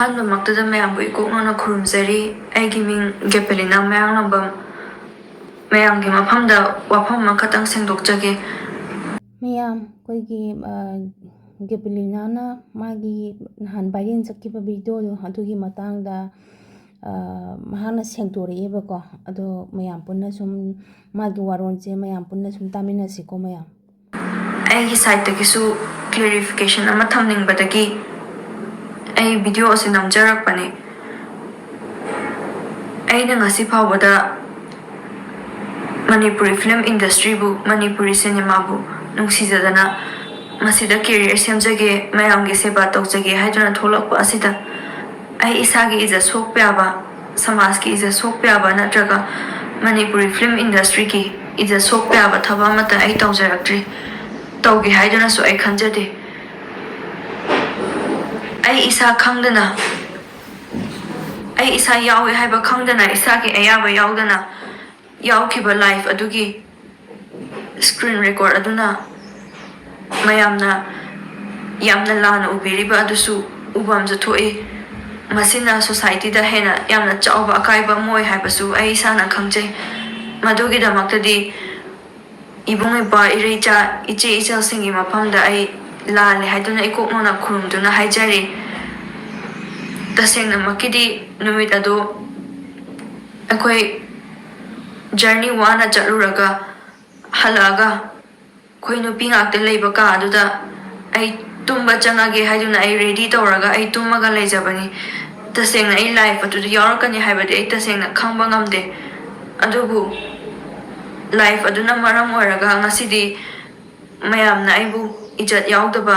ꯑꯍꯥꯟꯕꯃꯛꯇꯗ ꯃꯌꯥꯝꯕꯨ ꯏꯀꯣꯛꯅꯅ ꯈꯨꯔꯨꯝꯖꯔꯤ꯫ ꯑꯩꯒꯤ ꯃꯤꯡ ꯒꯦꯄꯦꯂꯤꯅꯥ ꯃꯌꯥꯡꯂꯝꯕꯝ꯫ ꯃꯌꯥꯝꯒꯤ ꯃꯐꯝꯗ ꯋꯥꯐꯝ ꯑꯃꯈꯛꯇꯪ ꯁꯦꯡꯗꯣꯛꯆꯒꯦ꯫ ꯃꯌꯥꯝ ꯑꯩꯈꯣꯏꯒꯤ ꯒꯦꯄꯦꯂꯤꯅꯥꯅ ꯃꯥꯒꯤ ꯅꯍꯥꯟ ꯚꯥꯏꯔꯦꯜ ꯆꯠꯈꯤꯕ ꯚꯤꯗꯤꯑꯣꯗꯣ ꯑꯗꯨꯒꯤ ꯃꯇꯥꯡꯗ ꯃꯍꯥꯛꯅ ꯁꯦꯡꯗꯣꯔꯛꯑꯦꯕꯀꯣ꯫ ꯑꯗꯣ ꯃꯌꯥꯝ ꯄꯨꯟꯅ ꯁꯨꯝ ꯃꯥꯒꯤ ꯋꯥꯔꯣꯜꯁꯦ ꯃꯌꯥꯝ ꯄꯨꯟꯅ ꯁꯨꯝ ꯇꯥꯃꯤꯟꯅꯁꯤꯀꯣ ꯃꯌꯥꯝ꯫ ꯑꯩꯒꯤ ꯁꯥꯏꯠꯇꯒꯤꯁꯨ ꯀ꯭ꯂꯦꯔꯤꯐꯤꯀꯦꯁꯟ ꯑꯃ ꯊꯝꯅꯤꯡꯕꯗꯒꯤ ꯑꯩ ꯚꯤꯗꯤꯑꯣ ꯑꯁꯤ ꯅꯝꯖꯔꯛꯄꯅꯤ꯫ ꯑꯩꯅ ꯉꯁꯤ ꯐꯥꯎꯕꯗ ꯃꯅꯤꯄꯨꯔꯤ ꯐꯤꯂꯝ ꯏꯟꯗꯁꯇ꯭ꯔꯤꯕꯨ, ꯃꯅꯤꯄꯨꯔꯤ ꯁꯤꯅꯦꯃꯥꯕꯨ ꯅꯨꯡꯁꯤꯖꯗꯅ ꯃꯁꯤꯗ ꯀꯦꯔꯤꯌꯔ ꯁꯦꯝꯖꯒꯦ, ꯃꯌꯥꯝꯒꯤ ꯁꯦꯕꯥ ꯇꯧꯖꯒꯦ ꯍꯥꯏꯗꯨꯅ ꯊꯣꯛꯂꯛꯄ ꯑꯁꯤꯗ ꯑꯩ ꯏꯁꯥꯒꯤ ꯏꯖꯠ ꯁꯣꯛꯄ ꯌꯥꯕ, ꯁꯃꯥꯖꯀꯤ ꯏꯖꯠ ꯁꯣꯛꯄ ꯌꯥꯕ ꯅꯠꯇ꯭ꯔꯒ ꯃꯅꯤꯄꯨꯔꯤ ꯐꯤꯂꯝ ꯏꯟꯗꯁꯇ꯭ꯔꯤꯒꯤ ꯏꯖꯠ ꯁꯣꯛꯄ ꯌꯥꯕ ꯊꯕꯛ ꯑꯃꯠꯇ ꯑꯩ ꯇꯧꯖꯔꯛꯇ꯭ꯔꯤ, ꯇꯧꯒꯦ ꯍꯥꯏꯗꯨꯅꯁꯨ ꯑꯩ ꯈꯟꯖꯗꯦ꯫ ꯑꯩ ꯏꯁꯥ ꯈꯪꯗꯅ, ꯑꯩ ꯏꯁꯥ ꯌꯥꯎꯏ ꯍꯥꯏꯕ ꯈꯪꯗꯅ, ꯏꯁꯥꯒꯤ ꯑꯌꯥꯕ ꯌꯥꯎꯗꯅ ꯌꯥꯎꯈꯤꯕ ꯂꯥꯏꯐ ꯑꯗꯨꯒꯤ ꯁꯀ꯭ꯔꯤꯟ ꯔꯦꯀꯣꯔꯗ ꯑꯗꯨꯅ ꯃꯌꯥꯝꯅ ꯌꯥꯝꯅ ꯂꯥꯟꯅ ꯎꯕꯤꯔꯤꯕ ꯑꯗꯨꯁꯨ ꯎꯕꯝꯁꯨ ꯊꯣꯛꯏ꯫ ꯃꯁꯤꯅ ꯁꯣꯁꯥꯏꯇꯤꯗ ꯍꯦꯟꯅ ꯌꯥꯝꯅ ꯆꯥꯎꯕ ꯑꯀꯥꯏꯕ ꯑꯃ ꯑꯣꯏ ꯍꯥꯏꯕꯁꯨ ꯑꯩ ꯏꯁꯥꯅ ꯈꯪꯖꯩ꯫ ꯃꯗꯨꯒꯤꯗꯃꯛꯇꯗꯤ ꯏꯕꯨꯡ ꯏꯄ꯭ꯋꯥ ꯏꯔꯩꯆꯥ ꯏꯆꯦ ꯏꯆꯜꯁꯤꯡꯒꯤ ꯃꯐꯝꯗ ꯑꯩ ꯂꯥꯜꯂꯦ ꯍꯥꯏꯗꯨꯅ ꯏꯀꯣꯛꯅꯅ ꯈꯨꯔꯨꯝꯗꯨꯅ ꯍꯥꯏꯖꯔꯤ꯫ ꯇꯁꯦꯡꯅꯃꯛꯀꯤꯗꯤ ꯅꯨꯃꯤꯠ ꯑꯗꯨ ꯑꯩꯈꯣꯏ ꯖꯔꯅꯤ ꯋꯥꯅ ꯆꯠꯂꯨꯔꯒ ꯍꯜꯂꯛꯑꯒ ꯑꯩꯈꯣই ꯅꯨꯄꯤ ꯉꯥꯛꯇ ꯂꯩꯕ ꯀꯥ ꯑꯗꯨꯗ ꯑꯩ ꯇꯨꯝꯕ ꯆꯪꯉꯒꯦ ꯍꯥꯏꯗꯨꯅ ꯑꯩ ꯔꯦꯗꯤ ꯇꯧꯔꯒ ꯑꯩ ꯇꯨꯝꯃꯒ ꯂꯩꯖꯕꯅꯤ꯫ ꯇꯁꯦꯡꯅ ꯑꯩ ꯂꯥꯏꯐ ꯑꯗꯨꯗ ꯌꯥꯎꯔꯛꯀꯅꯤ ꯍꯥꯏꯕꯗꯤ ꯑꯩ ꯇꯁꯦꯡꯅ ꯈꯪꯕ ꯉꯝꯗꯦ꯫ ꯑꯗꯨꯕꯨ ꯂꯥꯏꯐ ꯑꯗꯨꯅ ꯃꯔꯝ ꯑꯣꯏꯔꯒ ꯉꯁꯤꯗꯤ ꯃꯌꯥꯝꯅ ꯑꯩꯕꯨ ꯏꯖꯠ ꯌꯥꯎꯗꯕ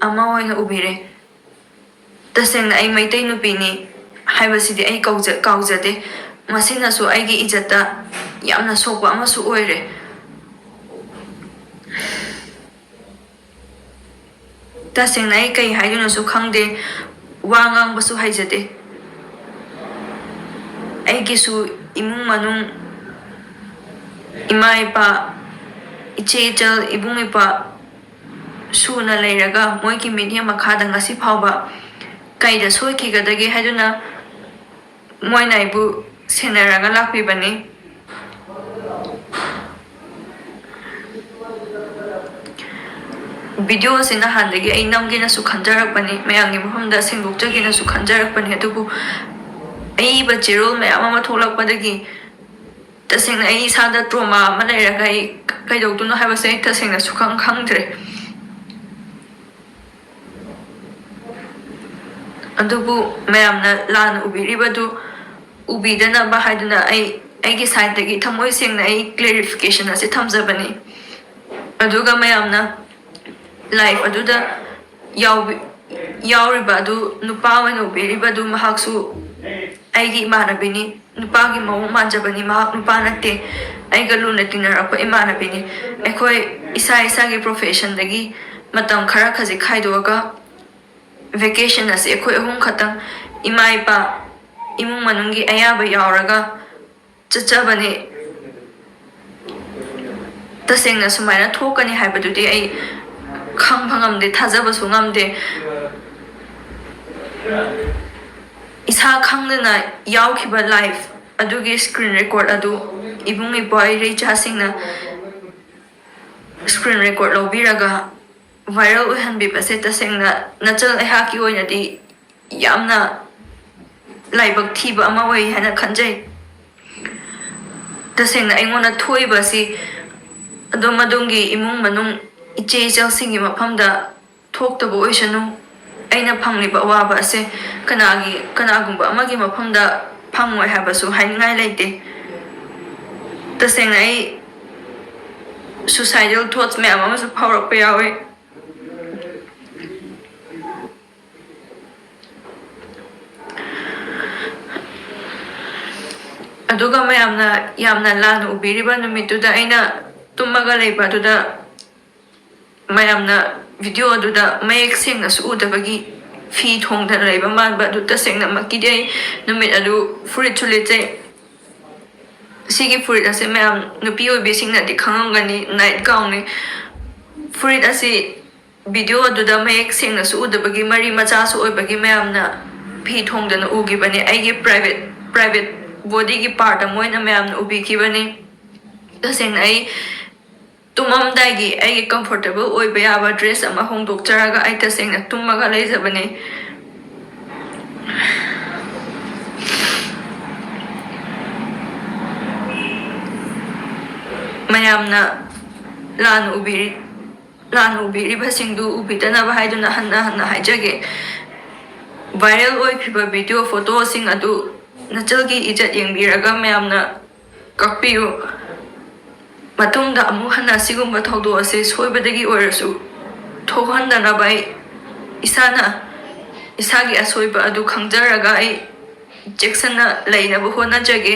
ꯑꯃ ꯑꯣꯏꯅ ꯎꯕꯤꯔꯦ꯫ ꯇꯁꯦꯡꯅ ꯑꯩ ꯃꯩꯇꯩ ꯅꯨꯄꯤꯅꯤ ꯍꯥꯏꯕꯁꯤꯗꯤ ꯑꯩ ꯀꯥꯎꯖꯗꯦ꯫ ꯃꯁꯤꯅꯁꯨ ꯑꯩꯒꯤ ꯏꯖꯠꯇ ꯌꯥꯝꯅ ꯁꯣꯛꯄ ꯑꯃꯁꯨ ꯑꯣꯏꯔꯦ꯫ ꯇꯁꯦꯡꯅ ꯑꯩ ꯀꯩ ꯍꯥꯏꯗꯨꯅꯁꯨ ꯈꯪꯗꯦ, ꯋꯥ ꯉꯥꯡꯕꯁꯨ ꯍꯩꯖꯗꯦ꯫ ꯑꯩꯒꯤꯁꯨ ꯏꯃꯨꯡ ꯃꯅꯨꯡ, ꯏꯃꯥ ꯏꯄꯥ, ꯏꯆꯦ ꯏꯆꯜ, ꯏꯕꯨꯡ ꯏꯄ꯭ꯋꯥ ꯁꯨꯅ ꯂꯩꯔꯒ ꯃꯣꯏꯒꯤ ꯃꯤꯠꯌꯦꯡ ꯃꯈꯥꯗ ꯉꯁꯤ ꯐꯥꯎꯕ ꯀꯩꯗ ꯁꯣꯏꯈꯤꯒꯗꯒꯦ ꯍꯥꯏꯗꯨꯅ ꯃꯣꯏꯅ ꯑꯩꯕꯨ ꯁꯦꯟꯅꯔꯒ ꯂꯥꯛꯄꯤꯕꯅꯤ꯫ ꯚꯤꯗꯤꯑꯣ ꯑꯁꯤ ꯅꯍꯥꯟꯗꯒꯤ ꯑꯩ ꯅꯝꯒꯦꯅꯁꯨ ꯈꯟꯖꯔꯛꯄꯅꯤ, ꯃꯌꯥꯝꯒꯤ ꯃꯐꯝꯗ ꯁꯦꯡꯗꯣꯛꯆꯒꯦꯅꯁꯨ ꯈꯟꯖꯔꯛꯄꯅꯤ꯫ ꯑꯗꯨꯕꯨ ꯑꯏꯕ ꯆꯦꯔꯣꯜ ꯃꯌꯥꯝ ꯑꯃ ꯊꯣꯛꯂꯛꯄꯗꯒꯤ ꯇꯁꯦꯡꯅ ꯑꯩ ꯏꯁꯥꯗ ꯇ꯭ꯔꯣꯃꯥ ꯑꯃ ꯂꯩꯔꯒ ꯑꯩ ꯀꯩꯗꯧꯗꯣꯏꯅꯣ ꯍꯥꯏꯕꯁꯦ ꯑꯩ ꯇꯁꯦꯡꯅ ꯁꯨꯈꯪ ꯈꯪꯗ꯭ꯔꯦ꯫ ꯑꯗꯨꯕꯨ ꯃꯌꯥꯝꯅ ꯂꯥꯟꯅ ꯎꯕꯤꯔꯤꯕꯗꯨ ꯎꯕꯤꯗꯅꯕ ꯍꯥꯏꯗꯨꯅ ꯑꯩꯒꯤ ꯁꯥꯏꯠꯇꯒꯤ ꯊꯃꯣꯏ ꯁꯦꯡꯅ ꯑꯩ ꯀ꯭ꯂꯦꯔꯤꯐꯤꯀꯦꯁꯟ ꯑꯁꯤ ꯊꯝꯖꯕꯅꯤ꯫ ꯑꯗꯨꯒ ꯃꯌꯥꯝꯅ ꯂꯥꯏꯐ ꯑꯗꯨꯗ ꯌꯥꯎꯔꯤꯕ ꯑꯗꯨ ꯅꯨꯄꯥ ꯑꯣꯏꯅ ꯎꯕꯤꯔꯤꯕꯗꯨ ꯃꯍꯥꯛꯁꯨ ꯑꯩꯒꯤ ꯏꯃꯥꯟꯅꯕꯤꯅꯤ, ꯅꯨꯄꯥꯒꯤ ꯃꯑꯣꯡ ꯃꯥꯟꯖꯕꯅꯤ, ꯃꯍꯥꯛ ꯅꯨꯄꯥ ꯅꯠꯇꯦ, ꯑꯩꯒ ꯂꯨꯅ ꯇꯤꯟꯅꯔꯛꯄ ꯏꯃꯥꯟꯅꯕꯤꯅꯤ꯫ ꯑꯩꯈꯣꯏ ꯏꯁꯥꯒꯤ ꯄ꯭ꯔꯣꯐꯦꯁꯟꯗꯒꯤ ꯃꯇꯝ ꯈꯔ ꯈꯖꯤꯛ ꯈꯥꯏꯗꯣꯛꯑꯒ ꯚꯦꯀꯦꯁꯟ ꯑꯁꯤ ꯑꯩꯈꯣꯏ ꯑꯍꯨꯝ ꯈꯛꯇꯪ ꯏꯃꯥ ꯏꯄꯥ, ꯏꯃꯨꯡ ꯃꯅꯨꯡꯒꯤ ꯑꯌꯥꯕ ꯌꯥꯎꯔꯒ ꯆꯠꯆꯕꯅꯤ꯫ ꯇꯁꯦꯡꯅ ꯁꯨꯃꯥꯏꯅ ꯊꯣꯛꯀꯅꯤ ꯍꯥꯏꯕꯗꯨꯗꯤ ꯑꯩ ꯈꯪꯕ ꯉꯝꯗꯦ, ꯊꯥꯖꯕꯁꯨ ꯉꯝꯗꯦ꯫ ꯏꯁꯥ ꯈꯪꯗꯅ ꯌꯥꯎꯈꯤꯕ ꯂꯥꯏꯐ ꯑꯗꯨꯒꯤ ꯁꯀ꯭ꯔꯤꯟ ꯔꯦꯀꯣꯔꯗ ꯑꯗꯨ ꯏꯕꯨꯡ ꯏꯄ꯭ꯋꯥ ꯏꯔꯩꯆꯥꯁꯤꯡꯅ ꯁꯀ꯭ꯔꯤꯟ ꯔꯦꯀꯣꯔꯗ ꯂꯧꯕꯤꯔꯒ ꯚꯥꯏꯔꯦꯜ ꯑꯣꯏꯍꯟꯕꯤꯕꯁꯦ ꯇꯁꯦꯡꯅ ꯅꯆꯜ ꯑꯩꯍꯥꯛꯀꯤ ꯑꯣꯏꯅꯗꯤ ꯌꯥꯝꯅ ꯂꯥꯏꯕꯛ ꯊꯤꯕ ꯑꯃ ꯑꯣꯏ ꯍꯥꯏꯅ ꯈꯟꯖꯩ꯫ ꯇꯁꯦꯡꯅ ꯑꯩꯉꯣꯟꯗ ꯊꯣꯛꯏꯕ ꯑꯁꯤ ꯑꯗꯣꯝꯒꯤ ꯏꯃꯨꯡ ꯃꯅꯨꯡ, ꯏꯆꯦ ꯏꯆꯜꯁꯤꯡꯒꯤ ꯃꯐꯝꯗ ꯊꯣꯛꯇꯕ ꯑꯣꯏꯁꯅꯨ꯫ ꯑꯩꯅ ꯐꯪꯂꯤꯕ ꯑꯋꯥꯕ ꯑꯁꯦ ꯀꯅꯥꯒꯨꯝꯕ ꯑꯃꯒꯤ ꯃꯐꯝꯗ ꯐꯪꯉꯣꯏ ꯍꯥꯏꯕꯁꯨ ꯍꯥꯏꯅꯤꯡꯉꯥꯏ ꯂꯩꯇꯦ꯫ ꯇꯁꯦꯡꯅ ꯑꯩ ꯁꯨꯁꯥꯏꯗꯦꯜ ꯊꯣꯠꯁ ꯃꯌꯥꯝ ꯑꯃꯁꯨ ꯐꯥꯎꯔꯛꯄ ꯌꯥꯎꯏ꯫ ꯑꯗꯨꯒ ꯃꯌꯥꯝꯅ ꯌꯥꯝꯅ ꯂꯥꯟꯅ ꯎꯕꯤꯔꯤꯕ ꯅꯨꯃꯤꯠꯇꯨꯗ ꯑꯩꯅ ꯇꯨꯝꯃꯒ ꯂꯩꯕ ꯑꯗꯨꯗ ꯃꯌꯥꯝꯅ ꯚꯤꯗꯤꯑꯣ ꯑꯗꯨꯗ ꯃꯌꯦꯛ ꯁꯦꯡꯅꯁꯨ ꯎꯗꯕꯒꯤ ꯐꯤ ꯊꯣꯡꯗꯅ ꯂꯩꯕ ꯃꯥꯟꯕ ꯑꯗꯨ ꯇꯁꯦꯡꯅꯃꯛꯀꯤꯗꯤ ꯑꯩ ꯅꯨꯃꯤꯠ ꯑꯗꯨ ꯐꯨꯔꯤꯠꯁꯨ ꯂꯤꯠꯆꯩ꯫ ꯁꯤꯒꯤ ꯐꯨꯔꯤꯠ ꯑꯁꯤ ꯃꯌꯥꯝ ꯅꯨꯄꯤ ꯑꯣꯏꯕꯤꯁꯤꯡꯅꯗꯤ ꯈꯪꯉꯝꯒꯅꯤ, ꯅꯥꯏꯠ ꯒꯥꯎꯟꯅꯤ꯫ ꯐꯨꯔꯤꯠ ꯑꯁꯤ ꯚꯤꯗꯤꯑꯣ ꯑꯗꯨꯗ ꯃꯌꯦꯛ ꯁꯦꯡꯅꯁꯨ ꯎꯗꯕꯒꯤ, ꯃꯔꯤ ꯃꯆꯥꯁꯨ ꯑꯣꯏꯕꯒꯤ ꯃꯌꯥꯝꯅ ꯐꯤ ꯊꯣꯡꯗꯅ ꯎꯈꯤꯕꯅꯤ ꯑꯩꯒꯤ ꯄ꯭ꯔꯥꯏꯚꯦꯠ ꯕꯣꯗꯤꯒꯤ ꯄꯥꯔꯠ ꯑꯃ ꯑꯣꯏꯅ ꯃꯌꯥꯝꯅ ꯎꯕꯤꯈꯤꯕꯅꯤ ꯇꯁꯦꯡꯅ ꯑꯩ ꯇꯨꯝꯃꯝꯗꯥꯏꯒꯤ ꯑꯩꯒꯤ ꯀꯝꯐꯣꯔꯇꯦꯕꯜ ꯑꯣꯏꯕ ꯌꯥꯕ ꯗ꯭ꯔꯦꯁ ꯑꯃ ꯍꯣꯡꯗꯣꯛꯆꯔꯒ ꯑꯩ ꯇꯁꯦꯡꯅ ꯇꯨꯝꯃꯒ ꯂꯩꯖꯕꯅꯤ ꯃꯌꯥꯝꯅ ꯂꯥꯟꯅ ꯎꯕꯤꯔꯤꯕꯁꯤꯡꯗꯨ ꯎꯕꯤꯗꯅꯕ ꯍꯥꯏꯗꯨꯅ ꯍꯟꯅ ꯍꯟꯅ ꯍꯥꯏꯖꯒꯦ ꯚꯥꯏꯔꯦꯜ ꯑꯣꯏꯈꯤꯕ ꯚꯤꯗꯤꯑꯣ ꯐꯣꯇꯣꯁꯤꯡ ꯑꯗꯨ ꯅꯆꯜꯒꯤ ꯏꯖꯠ ꯌꯦꯡꯕꯤꯔꯒ ꯃꯌꯥꯝꯅ ꯀꯛꯄꯤꯌꯨ ꯃꯇꯨꯡꯗ ꯑꯃꯨꯛ ꯍꯟꯅ ꯑꯁꯤꯒꯨꯝꯕ ꯊꯧꯗꯣꯛ ꯑꯁꯤ ꯁꯣꯏꯕꯗꯒꯤ ꯑꯣꯏꯔꯁꯨ ꯊꯣꯛꯍꯟꯗꯅꯕ ꯑꯩ ꯏꯁꯥꯒꯤ ꯑꯁꯣꯏꯕ ꯑꯗꯨ ꯈꯪꯖꯔꯒ ꯑꯩ ꯆꯦꯛꯁꯤꯟꯅ ꯂꯩꯅꯕ ꯍꯣꯠꯅꯖꯒꯦ